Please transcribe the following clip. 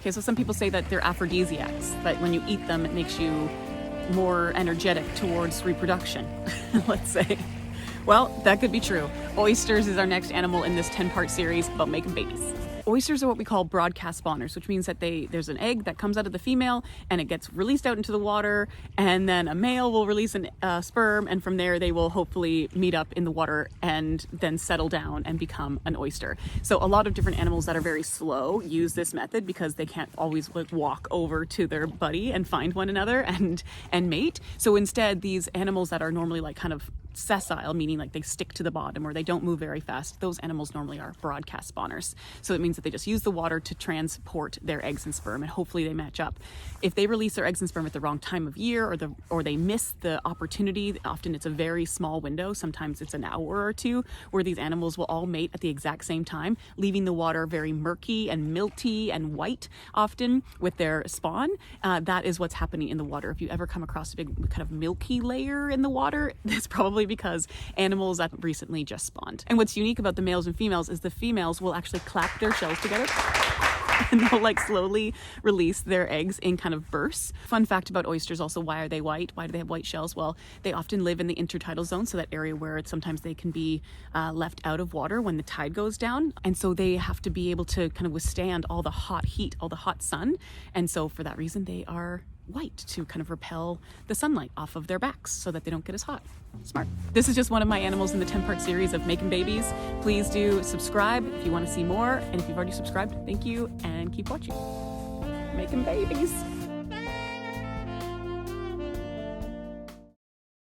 Okay, so some people say that they're aphrodisiacs, that when you eat them, it makes you more energetic towards reproduction, let's say. Well, that could be true. Oysters is our next animal in this 10-part series about making babies. Oysters are what we call broadcast spawners, which means that there's an egg that comes out of the female and it gets released out into the water, and then a male will release a sperm, and from there they will hopefully meet up in the water and then settle down and become an oyster. So a lot of different animals that are very slow use this method because they can't always walk over to their buddy and find one another and mate. So instead, these animals that are normally kind of sessile, meaning they stick to the bottom or they don't move very fast, those animals normally are broadcast spawners. So it means that they just use the water to transport their eggs and sperm, and hopefully they match up. If they release their eggs and sperm at the wrong time of year, or they miss the opportunity, often it's a very small window, sometimes it's an hour or two, where these animals will all mate at the exact same time, leaving the water very murky and milty and white often with their spawn. That is what's happening in the water. If you ever come across a big kind of milky layer in the water, that's probably because animals that recently just spawned. And what's unique about the males and females is the females will actually clap their shells together and they'll slowly release their eggs in kind of bursts. Fun fact about oysters also, why are they white? Why do they have white shells? Well, they often live in the intertidal zone, so that area where sometimes they can be left out of water when the tide goes down. And so they have to be able to kind of withstand all the hot heat, all the hot sun. And so for that reason, they are white to kind of repel the sunlight off of their backs so that they don't get as hot. Smart. This is just one of my animals in the 10-part series of making babies. Please do subscribe if you want to see more. And if you've already subscribed, thank you, and keep watching. Making babies.